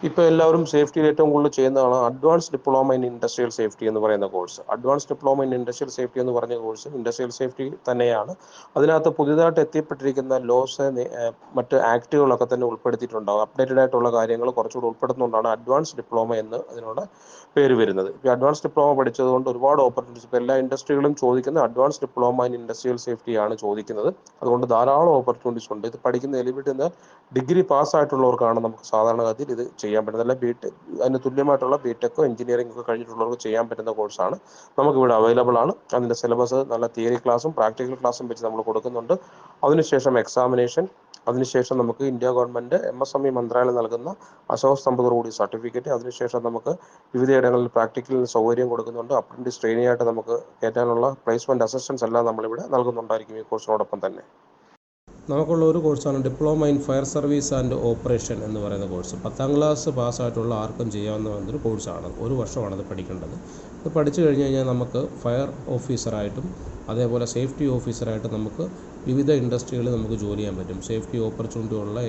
ഇപ്പോൾ എല്ലാവരും സേഫ്റ്റിയിൽ ഏറ്റവും കൂടുതൽ ചെയ്യുന്നതാണ് advance diploma in industrial safety എന്ന് പറയുന്ന course. Advance diploma in industrial safety എന്ന് പറഞ്ഞ കോഴ്സ് ഇൻഡസ്ട്രിയൽ സേഫ്റ്റി തന്നെയാണ്. അതിനകത്ത് പുതിയതായിട്ട് എത്തിപ്പെട്ടിരിക്കുന്ന ലോസ്, മറ്റ് ആക്ടുകളൊക്കെ തന്നെ ഉൾപ്പെടുത്തിയിട്ടുണ്ടാകും. അപ്ഡേറ്റഡ് ആയിട്ടുള്ള കാര്യങ്ങൾ കുറച്ചുകൂടി ഉൾപ്പെടുത്തുന്നതുകൊണ്ടാണ് അഡ്വാൻസ് ഡിപ്ലോമ എന്ന് അതിനോട് പേര് വരുന്നത്. ഇപ്പോൾ അഡ്വാൻസ് ഡിപ്ലോമ പഠിച്ചതുകൊണ്ട് ഒരുപാട് ഓപ്പർച്യൂണിറ്റീസ്, ഇപ്പോൾ എല്ലാ ഇൻഡസ്ട്രികളും ചോദിക്കുന്ന അഡ്വാൻസ് ഡിപ്ലോമ ഇൻ ഇൻഡസ്ട്രിയൽ സേഫ്റ്റിയാണ് ചോദിക്കുന്നത്. അതുകൊണ്ട് ധാരാളം ഓപ്പർച്യൂണിറ്റീസ് ഉണ്ട്. ഇത് പഠിക്കുന്ന എലിമിറ്റുന്ന ഡിഗ്രി പാസ്സായിട്ടുള്ളവർക്കാണ് നമുക്ക് സാധാരണഗതിയിൽ ഇത് ചെയ്യാൻ പറ്റുന്നത്. അല്ല അതിന് തുല്യമായിട്ടുള്ള ബിടെക്കോ എഞ്ചിനീയറിംഗ് ഒക്കെ കഴിഞ്ഞിട്ടുള്ളവർക്ക് ചെയ്യാൻ പറ്റുന്ന കോഴ്സാണ് നമുക്കിവിടെ അവൈലബിൾ ആണ്. അതിൻ്റെ സിലബസ് നല്ല തിയറി ക്ലാസ്സും പ്രാക്ടിക്കൽ ക്ലാസ്സും വെച്ച് നമ്മൾ കൊടുക്കുന്നുണ്ട്. അതിനുശേഷം എക്സാമിനേഷൻ, അതിനുശേഷം നമുക്ക് ഇന്ത്യ ഗവൺമെൻറ് MSME മന്ത്രാലയം നൽകുന്ന അശോകസ്തംഭത്തോടുകൂടി സർട്ടിഫിക്കറ്റ്, അതിനുശേഷം നമുക്ക് വിവിധയിടങ്ങളിൽ പ്രാക്ടിക്കൽ സൗകര്യം കൊടുക്കുന്നുണ്ട്. അപ്രൻറ്റീസ് ട്രെയിനിങ് ആയിട്ട് നമുക്ക് കയറ്റാനുള്ള പ്ലേസ്മെൻറ്റ് അസിസ്റ്റൻസ് എല്ലാം നമ്മളിവിടെ നൽകുന്നുണ്ടായിരിക്കും ഈ കോഴ്സിനോടൊപ്പം തന്നെ. നമുക്കുള്ള ഒരു കോഴ്സാണ് diploma in fire service and operation എന്ന് പറയുന്ന കോഴ്സ്. 10ാം ക്ലാസ് പാസ്സായിട്ടുള്ള ആർക്കും ചെയ്യാവുന്ന ഒരു കോഴ്സാണ്. ഒരു വർഷമാണത് പഠിക്കേണ്ടത്. ഇത് പഠിച്ചു കഴിഞ്ഞ് കഴിഞ്ഞാൽ നമുക്ക് ഫയർ ഓഫീസറായിട്ടും അതേപോലെ സേഫ്റ്റി ഓഫീസറായിട്ടും നമുക്ക് വിവിധ ഇൻഡസ്ട്രികളിൽ നമുക്ക് ജോലി ചെയ്യാൻ പറ്റും. സേഫ്റ്റി ഓപ്പർച്യൂണിറ്റി ഉള്ള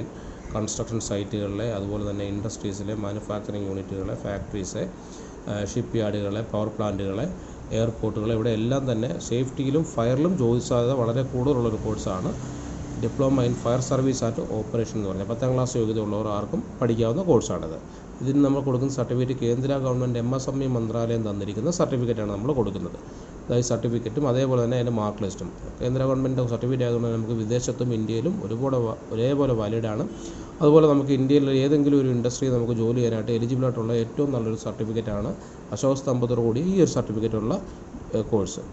കൺസ്ട്രക്ഷൻ സൈറ്റുകളിലെ, അതുപോലെ തന്നെ ഇൻഡസ്ട്രീസിലെ, മാനുഫാക്ചറിങ് യൂണിറ്റുകളെ, ഫാക്ടറീസ്, ഷിപ്പ് യാർഡുകളെ, പവർ പ്ലാന്റുകളെ, എയർപോർട്ടുകളെ, ഇവിടെ എല്ലാം തന്നെ സേഫ്റ്റിയിലും ഫയറിലും ജോലി സാധ്യത വളരെ കൂടുതലുള്ളൊരു കോഴ്സാണ് diploma in fire service and operation എന്ന് പറഞ്ഞാൽ 10ാം ക്ലാസ് യോഗ്യതയുള്ളവർ ആർക്കും പഠിക്കാവുന്ന കോഴ്സാണിത്. ഇതിന് നമ്മൾ കൊടുക്കുന്ന സർട്ടിഫിക്കറ്റ് കേന്ദ്ര ഗവൺമെൻറ് MSME മന്ത്രാലയം തന്നിരിക്കുന്ന സർട്ടിഫിക്കറ്റാണ് നമ്മൾ കൊടുക്കുന്നത്. അതായത് സർട്ടിഫിക്കറ്റും അതേപോലെ തന്നെ അതിൻ്റെ മാർക്ക് ലിസ്റ്റും കേന്ദ്ര ഗവൺമെൻറ് സർട്ടിഫിക്കറ്റ് ആയതുകൊണ്ട് നമുക്ക് വിദേശത്തും ഇന്ത്യയിലും ഒരേപോലെ വാലിഡാണ്. അതുപോലെ നമുക്ക് ഇന്ത്യയിൽ ഏതെങ്കിലും ഒരു ഇൻഡസ്ട്രി നമുക്ക് ജോലി ചെയ്യാനായിട്ട് എലിജിബിളായിട്ടുള്ള ഏറ്റവും നല്ലൊരു സർട്ടിഫിക്കറ്റാണ് അശോകസ്തംഭത്തോടുകൂടി ഈ ഒരു സർട്ടിഫിക്കറ്റുള്ള കോഴ്സ്.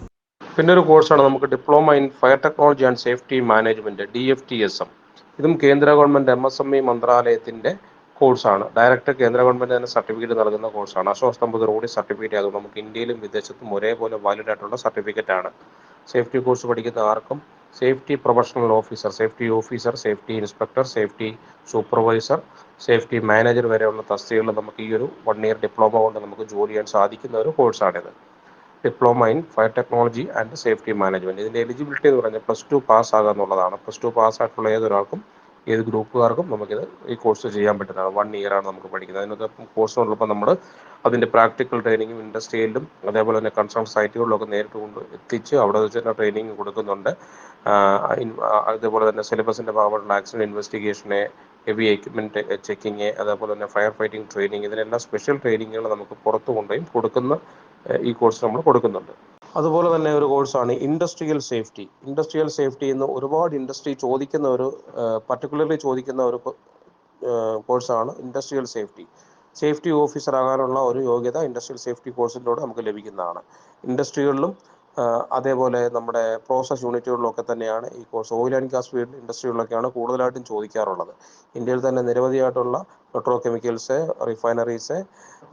പിന്നെ ഒരു കോഴ്സാണ് നമുക്ക് diploma in fire technology and safety management DFTSM. ഇതും കേന്ദ്ര ഗവൺമെൻറ് MSME മന്ത്രാലയത്തിൻ്റെ കോഴ്സാണ്. ഡയറക്റ്റ് കേന്ദ്ര ഗവൺമെൻറ് തന്നെ സർട്ടിഫിക്കറ്റ് നൽകുന്ന കോഴ്സാണ്. അശോകസ്തംഭത്തോടുകൂടി സർട്ടിഫിക്കറ്റ് ആകും. നമുക്ക് ഇന്ത്യയിലും വിദേശത്തും ഒരേപോലെ വാലിഡ് ആയിട്ടുള്ള സർട്ടിഫിക്കറ്റാണ്. സേഫ്റ്റി കോഴ്സ് പഠിക്കുന്ന ആർക്കും safety professional officer, safety inspector, safety supervisor, safety manager വരെയുള്ള തസ്തികകളിൽ നമുക്ക് ഈ ഒരു 1 ഇയർ ഡിപ്ലോമ കൊണ്ട് നമുക്ക് ജോലി ചെയ്യാൻ സാധിക്കുന്ന ഒരു കോഴ്സാണിത്. Diploma in fire technology and safety management. ഇതിൻ്റെ എലിജിബിലിറ്റി എന്ന് പറഞ്ഞാൽ +2 പാസ്സാകുക എന്നുള്ളതാണ്. +2 പാസ്സായിട്ടുള്ള ഏതൊരാൾക്കും, ഏത് ഗ്രൂപ്പുകാർക്കും നമുക്കിത് ഈ കോഴ്സ് ചെയ്യാൻ പറ്റുന്നതാണ്. 1 ഇയറാണ് നമുക്ക് പഠിക്കുന്നത്. അതിനകത്ത് കോഴ്സിനോടൊപ്പം നമ്മൾ അതിൻ്റെ പ്രാക്ടിക്കൽ ട്രെയിനിങ്ങും ഇൻഡസ്ട്രിയിലും അതേപോലെ തന്നെ കൺസേൺ സൈറ്റുകളിലൊക്കെ നേരിട്ട് കൊണ്ട് എത്തിച്ച് അവിടെ വെച്ച് തന്നെ ട്രെയിനിങ് കൊടുക്കുന്നുണ്ട്. അതേപോലെ തന്നെ സിലബസിൻ്റെ ഭാഗമായിട്ടുള്ള ആക്സിഡൻറ്റ് ഇൻവെസ്റ്റിഗേഷന്, ഹെവി എക്യുപ്മെൻറ്റ് ചെക്കിങ്, അതേപോലെ തന്നെ ഫയർ ഫൈറ്റിംഗ് ട്രെയിനിങ്, ഇതിനെല്ലാം സ്പെഷ്യൽ ട്രെയിനിങ്ങുകൾ നമുക്ക് പുറത്തു കൊണ്ടുപോയി കൊടുക്കുന്ന ഈ കോഴ്സ് നമ്മൾ കൊടുക്കുന്നുണ്ട്. അതുപോലെ തന്നെ ഒരു കോഴ്സാണ് ഇൻഡസ്ട്രിയൽ സേഫ്റ്റി. ഇൻഡസ്ട്രിയൽ സേഫ്റ്റി എന്ന് ഒരുപാട് ഇൻഡസ്ട്രി ചോദിക്കുന്ന ഒരു പർട്ടിക്കുലർലി ചോദിക്കുന്ന ഒരു കോഴ്സാണ് ഇൻഡസ്ട്രിയൽ സേഫ്റ്റി. സേഫ്റ്റി ഓഫീസർ ആകാനുള്ള ഒരു യോഗ്യത ഇൻഡസ്ട്രിയൽ സേഫ്റ്റി കോഴ്സിലൂടെ നമുക്ക് ലഭിക്കുന്നതാണ്. ഇൻഡസ്ട്രികളിലും അതേപോലെ നമ്മുടെ പ്രോസസ് യൂണിറ്റുകളിലൊക്കെ തന്നെയാണ് ഈ course. Oil and gas field ഇൻഡസ്ട്രികളിലൊക്കെയാണ് കൂടുതലായിട്ടും ചോദിക്കാറുള്ളത്. ഇന്ത്യയിൽ തന്നെ നിരവധിയായിട്ടുള്ള പെട്രോ കെമിക്കൽസ്, റിഫൈനറീസ്,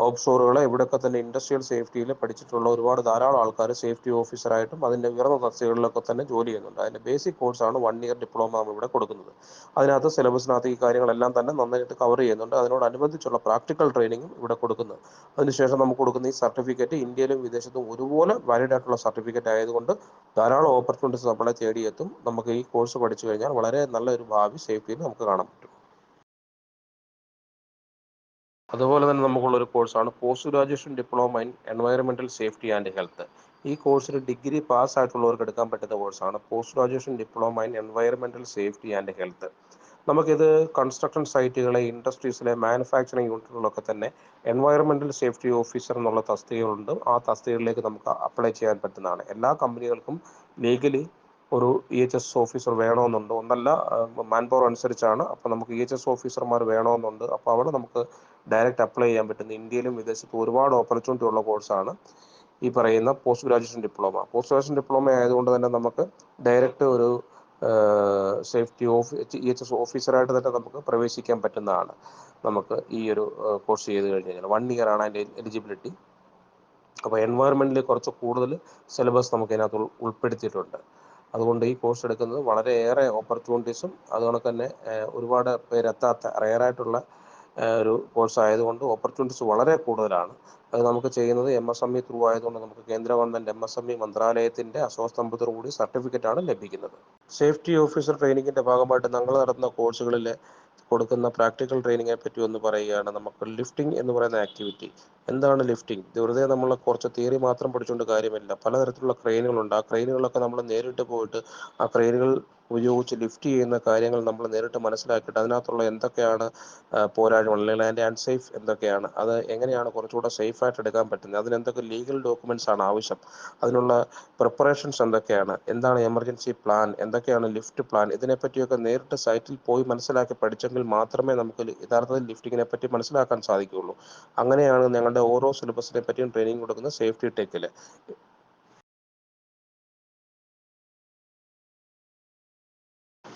ഓഫ്ഷോറുകൾ, ഇവിടെയൊക്കെ തന്നെ ഇൻഡസ്ട്രിയൽ സേഫ്റ്റിയിൽ പഠിച്ചിട്ടുള്ള ധാരാളം ആൾക്കാർ സേഫ്റ്റി ഓഫീസറായിട്ടും അതിൻ്റെ ഉയർന്ന തസ്തികകളിലൊക്കെ തന്നെ ജോലി ചെയ്യുന്നുണ്ട്. അതിൻ്റെ ബേസിക് കോഴ്സാണ് 1 ഇയർ ഡിപ്ലോമ നമ്മളിവിടെ കൊടുക്കുന്നത്. അതിനകത്ത് സിലബസിനകത്ത് ഈ കാര്യങ്ങളെല്ലാം തന്നെ നന്നായിട്ട് കവർ ചെയ്യുന്നുണ്ട്. അതിനോടനുബന്ധിച്ചുള്ള പ്രാക്ടിക്കൽ ട്രെയിനിങ്ങും ഇവിടെ കൊടുക്കുന്നത്. അതിനുശേഷം നമുക്ക് കൊടുക്കുന്ന ഈ സർട്ടിഫിക്കറ്റ് ഇന്ത്യയിലും വിദേശത്തും ഒരുപോലെ വാലിഡ് ആയിട്ടുള്ള സർട്ടിഫിക്കറ്റ് ആയതുകൊണ്ട് ധാരാളം ഓപ്പർച്യൂണിറ്റീസ് നമ്മളെ തേടിയെത്തും. നമുക്ക് ഈ കോഴ്സ് പഠിച്ചു കഴിഞ്ഞാൽ വളരെ നല്ലൊരു ഭാവി സേഫ്റ്റിയിൽ നമുക്ക് കാണാൻ പറ്റും. അതുപോലെ തന്നെ നമുക്കുള്ളൊരു കോഴ്സാണ് post graduation diploma in environmental safety and health. ഈ കോഴ്സിൽ ഡിഗ്രി പാസ്സായിട്ടുള്ളവർക്ക് എടുക്കാൻ പറ്റുന്ന കോഴ്സാണ് post graduation diploma in environmental safety and health. നമുക്കിത് കൺസ്ട്രക്ഷൻ സൈറ്റുകളെ, ഇൻഡസ്ട്രീസിലെ, മാനുഫാക്ചറിങ് യൂണിറ്റുകളിലൊക്കെ തന്നെ എൻവയറമെൻറ്റൽ സേഫ്റ്റി ഓഫീസർ എന്നുള്ള തസ്തികകളുണ്ട്. ആ തസ്തികകളിലേക്ക് നമുക്ക് അപ്ലൈ ചെയ്യാൻ പറ്റുന്നതാണ്. എല്ലാ കമ്പനികൾക്കും ലീഗലി ഒരു EHS ഓഫീസർ വേണമെന്നുണ്ട്. ഒന്നല്ല, മാൻ പവർ അനുസരിച്ചാണ്. അപ്പോൾ നമുക്ക് EHS ഓഫീസർമാർ വേണമെന്നുണ്ട്. അപ്പോൾ അവിടെ നമുക്ക് ഡയറക്റ്റ് അപ്ലൈ ചെയ്യാൻ പറ്റുന്ന ഇന്ത്യയിലും വിദേശത്തും ഒരുപാട് ഓപ്പർച്യൂണിറ്റി ഉള്ള കോഴ്സാണ് ഈ പറയുന്ന post graduation diploma. Post graduation diploma ആയതുകൊണ്ട് തന്നെ നമുക്ക് ഡയറക്റ്റ് ഒരു സേഫ്റ്റി EHS ഓഫീസറായിട്ട് തന്നെ നമുക്ക് പ്രവേശിക്കാൻ പറ്റുന്നതാണ്. നമുക്ക് ഈ ഒരു കോഴ്സ് ചെയ്ത് കഴിഞ്ഞ് കഴിഞ്ഞാൽ 1 ഇയറാണ് അതിൻ്റെ എലിജിബിലിറ്റി. അപ്പോൾ എൻവയറമെൻറ്റിൽ കുറച്ച് കൂടുതൽ സിലബസ് നമുക്ക് ഇതിനകത്ത് ഉൾപ്പെടുത്തിയിട്ടുണ്ട്. അതുകൊണ്ട് ഈ കോഴ്സ് എടുക്കുന്നത് വളരെയേറെ ഓപ്പർച്യൂണിറ്റീസും അതുകൊണ്ട് തന്നെ ഒരുപാട് പേരെത്താത്ത റെയറായിട്ടുള്ള ഒരു കോഴ്സ് ആയതുകൊണ്ട് ഓപ്പർച്യൂണിറ്റീസ് വളരെ കൂടുതലാണ്. അത് നമുക്ക് ചെയ്യുന്നത് MSME ത്രൂ ആയതുകൊണ്ട് നമുക്ക് കേന്ദ്ര ഗവൺമെൻറ് MSME മന്ത്രാലയത്തിൻ്റെ അശോകസ്തംഭത്തോടുകൂടി സർട്ടിഫിക്കറ്റാണ് ലഭിക്കുന്നത്. സേഫ്റ്റി ഓഫീസർ ട്രെയിനിങ്ങിൻ്റെ ഭാഗമായിട്ട് ഞങ്ങൾ നടത്തുന്ന കോഴ്സുകളിൽ കൊടുക്കുന്ന പ്രാക്ടിക്കൽ ട്രെയിനിങ്ങിനെ പറ്റി ഒന്ന് പറയുകയാണ്. നമുക്ക് ലിഫ്റ്റിംഗ് എന്ന് പറയുന്ന ആക്ടിവിറ്റി. എന്താണ് ലിഫ്റ്റിംഗ്? വെറുതെ നമ്മൾ കുറച്ച് തിയറി മാത്രം പഠിച്ചുകൊണ്ട് കാര്യമില്ല. പലതരത്തിലുള്ള ക്രെയിനുകളുണ്ട്. ആ ക്രെയിനുകളൊക്കെ നമ്മൾ നേരിട്ട് പോയിട്ട് ആ ക്രെയിനുകൾ ഉപയോഗിച്ച് ലിഫ്റ്റ് ചെയ്യുന്ന കാര്യങ്ങൾ നമ്മൾ നേരിട്ട് മനസ്സിലാക്കിയിട്ട് അതിനകത്തുള്ള എന്തൊക്കെയാണ് പോരായ്മകൾ, അല്ലെങ്കിൽ അതിൻ്റെ അൺസേഫ് എന്തൊക്കെയാണ്, അത് എങ്ങനെയാണ് കുറച്ചുകൂടെ സേഫായിട്ട് എടുക്കാൻ പറ്റുന്നത്, അതിനെന്തൊക്കെ ലീഗൽ ഡോക്യുമെൻറ്റ്സ് ആണ് ആവശ്യം, അതിനുള്ള പ്രിപ്പറേഷൻസ് എന്തൊക്കെയാണ്, എന്താണ് എമർജൻസി പ്ലാൻ, എന്തൊക്കെയാണ് ലിഫ്റ്റ് പ്ലാൻ, ഇതിനെപ്പറ്റിയൊക്കെ നേരിട്ട് സൈറ്റിൽ പോയി മനസ്സിലാക്കി പഠിച്ചെങ്കിൽ മാത്രമേ നമുക്ക് യഥാർത്ഥത്തിൽ ലിഫ്റ്റിങ്ങിനെ പറ്റി മനസ്സിലാക്കാൻ സാധിക്കുകയുള്ളൂ. അങ്ങനെയാണ് ഞങ്ങളുടെ ഓരോ സിലബസിനെ പറ്റിയും ട്രെയിനിങ് കൊടുക്കുന്ന സേഫ്റ്റി ടെക്കിൽ.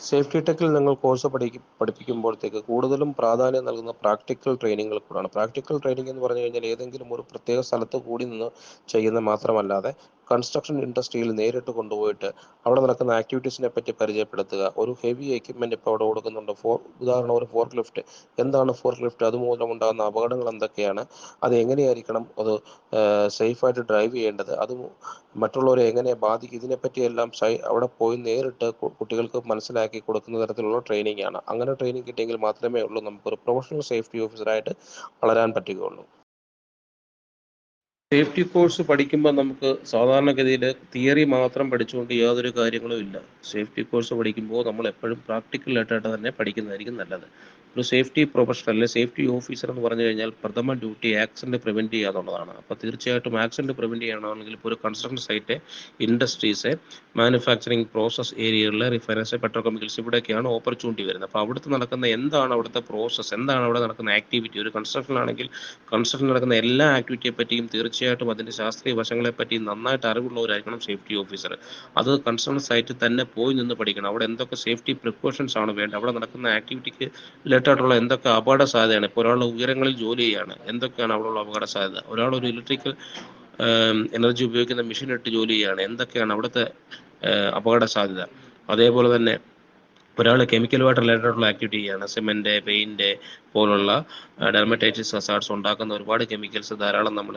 സേഫ്റ്റി ടെക്കിൽ നിങ്ങൾ കോഴ്സ് പഠിപ്പിക്കുമ്പോഴത്തേക്ക് കൂടുതലും പ്രാധാന്യം നൽകുന്ന പ്രാക്ടിക്കൽ ട്രെയിനിങ്ങുകൾ കൂടാണ്. പ്രാക്ടിക്കൽ ട്രെയിനിങ് എന്ന് പറഞ്ഞു കഴിഞ്ഞാൽ ഏതെങ്കിലും ഒരു പ്രത്യേക സ്ഥലത്ത് കൂടി നിന്ന് ചെയ്യുന്ന മാത്രമല്ലാതെ കൺസ്ട്രക്ഷൻ ഇൻഡസ്ട്രിയിൽ നേരിട്ട് കൊണ്ടുപോയിട്ട് അവിടെ നടക്കുന്ന ആക്ടിവിറ്റീസിനെ പറ്റി പരിചയപ്പെടുത്തുക. ഒരു ഹെവി എക്യുപ്മെൻറ്റ് ഇപ്പോൾ അവിടെ കൊടുക്കുന്നുണ്ട്. ഉദാഹരണം ഒരു ഫോർക്ക് ലിഫ്റ്റ്. എന്താണ് ഫോർക്ക് ലിഫ്റ്റ്? അതുമൂലം ഉണ്ടാകുന്ന അപകടങ്ങൾ എന്തൊക്കെയാണ്? അത് എങ്ങനെയായിരിക്കണം അത് സേഫായിട്ട് ഡ്രൈവ് ചെയ്യേണ്ടത്? അത് മറ്റുള്ളവരെ എങ്ങനെ ബാധിക്കും? ഇതിനെപ്പറ്റിയെല്ലാം അവിടെ പോയി നേരിട്ട് കുട്ടികൾക്ക് മനസ്സിലാക്കി കൊടുക്കുന്ന തരത്തിലുള്ള ട്രെയിനിങ് ആണ്. അങ്ങനെ ട്രെയിനിങ് കിട്ടിയെങ്കിൽ മാത്രമേ ഉള്ളൂ നമുക്കൊരു പ്രൊഫഷണൽ സേഫ്റ്റി ഓഫീസറായിട്ട് വളരാൻ പറ്റുകയുള്ളൂ. സേഫ്റ്റി കോഴ്സ് പഠിക്കുമ്പോൾ നമുക്ക് സാധാരണഗതിയിൽ തിയറി മാത്രം പഠിച്ചുകൊണ്ട് യാതൊരു കാര്യങ്ങളും ഇല്ല. സേഫ്റ്റി കോഴ്സ് പഠിക്കുമ്പോൾ നമ്മൾ എപ്പോഴും പ്രാക്ടിക്കലായിട്ടായിട്ട് തന്നെ പഠിക്കുന്നതായിരിക്കും നല്ലത്. ഒരു സേഫ്റ്റി പ്രൊഫഷണൽ അല്ലെ സേഫ്റ്റി ഓഫീസർ എന്ന് പറഞ്ഞു കഴിഞ്ഞാൽ പ്രഥമ ഡ്യൂട്ടി ആക്സിഡൻറ്റ് പ്രിവെൻറ്റ് ചെയ്യുക എന്നുള്ളതാണ്. അപ്പോൾ തീർച്ചയായിട്ടും ആക്സിഡൻറ്റ് പ്രിവെൻറ്റ് ചെയ്യണമെങ്കിൽ ഇപ്പോൾ ഒരു construction site, industries, manufacturing process ഏരിയകളിൽ, റിഫൈനറീസ്, പെട്രോകെമിക്കൽസ്, ഇവിടെയൊക്കെയാണ് ഓപ്പർച്യൂണിറ്റി വരുന്നത്. അപ്പോൾ അവിടുത്തെ നടക്കുന്ന എന്താണ് അവിടുത്തെ പ്രോസസ്സ്, എന്താണ് അവിടെ നടക്കുന്ന ആക്ടിവിറ്റി, ഒരു കൺസ്ട്രക്ഷൻ ആണെങ്കിൽ കൺസ്ട്രക്ഷൻ നടക്കുന്ന എല്ലാ ആക്ടിവിറ്റിയെ പറ്റിയും തീർച്ചയായിട്ടും അതിൻ്റെ ശാസ്ത്രീയ വശങ്ങളെ പറ്റി നന്നായിട്ട് അറിവുള്ളവരായിരിക്കണം സേഫ്റ്റി ഓഫീസർ. അത് കൺസേൺ സൈറ്റിൽ തന്നെ പോയി നിന്ന് പഠിക്കണം. അവിടെ എന്തൊക്കെ സേഫ്റ്റി പ്രിക്കോഷൻസ് ആണ് വേണ്ടത്, അവിടെ നടക്കുന്ന ആക്ടിവിറ്റിക്ക് റിലേറ്റഡായിട്ടുള്ള എന്തൊക്കെ അപകട സാധ്യതയാണ്. ഇപ്പോൾ ഒരാൾ ഉയരങ്ങളിൽ ജോലി ചെയ്യുകയാണ്, എന്തൊക്കെയാണ് അവിടെയുള്ള അപകട സാധ്യത? ഒരാൾ ഒരു ഇലക്ട്രിക്കൽ എനർജി ഉപയോഗിക്കുന്ന മെഷീൻ ഇട്ട് ജോലി ചെയ്യുകയാണ്, എന്തൊക്കെയാണ് അവിടുത്തെ അപകട സാധ്യത? അതേപോലെ തന്നെ ഒരാൾ കെമിക്കലുമായിട്ട് റിലേറ്റഡ് ആയിട്ടുള്ള ആക്ടിവിറ്റി ചെയ്യുകയാണ്, സിമെൻറ്റ്, പെയിൻറ്റ് പോലുള്ള ഡെർമറ്റൈറ്റിസ് ഹസാർഡ്സ് ഉണ്ടാക്കുന്ന ഒരുപാട് കെമിക്കൽസ് ധാരാളം നമ്മൾ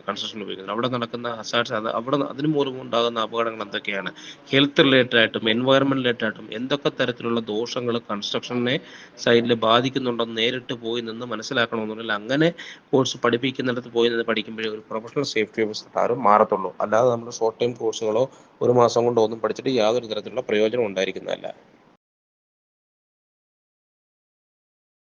കൺസ്ട്രക്ഷനിൽ ഉപയോഗിക്കുന്നത്. അവിടെ നടക്കുന്ന ഹസാർഡ്സ്, അവിടെ അതിന് മൂലം ഉണ്ടാകുന്ന അപകടങ്ങൾ എന്തൊക്കെയാണ്? ഹെൽത്ത് റിലേറ്റഡ് ആയിട്ടും എൻവയറമെൻറ്റ് റിലേറ്റഡ് ആയിട്ടും എന്തൊക്കെ തരത്തിലുള്ള ദോഷങ്ങൾ കൺസ്ട്രക്ഷനെ സൈഡിൽ ബാധിക്കുന്നുണ്ടെന്ന് നേരിട്ട് പോയി നിന്ന് മനസ്സിലാക്കണമെന്നുണ്ടെങ്കിൽ അങ്ങനെ കോഴ്സ് പഠിപ്പിക്കുന്നിടത്ത് പോയി നിന്ന് പഠിക്കുമ്പോഴേ ഒരു പ്രൊഫഷണൽ സേഫ്റ്റി ഓഫീസർ മാറത്തുള്ളൂ. അല്ലാതെ നമ്മൾ ഷോർട്ട് ടൈം കോഴ്സുകളോ ഒരു മാസം കൊണ്ടോ ഒന്നും പഠിച്ചിട്ട് യാതൊരു തരത്തിലുള്ള പ്രയോജനം ഉണ്ടായിരിക്കുന്നതല്ല.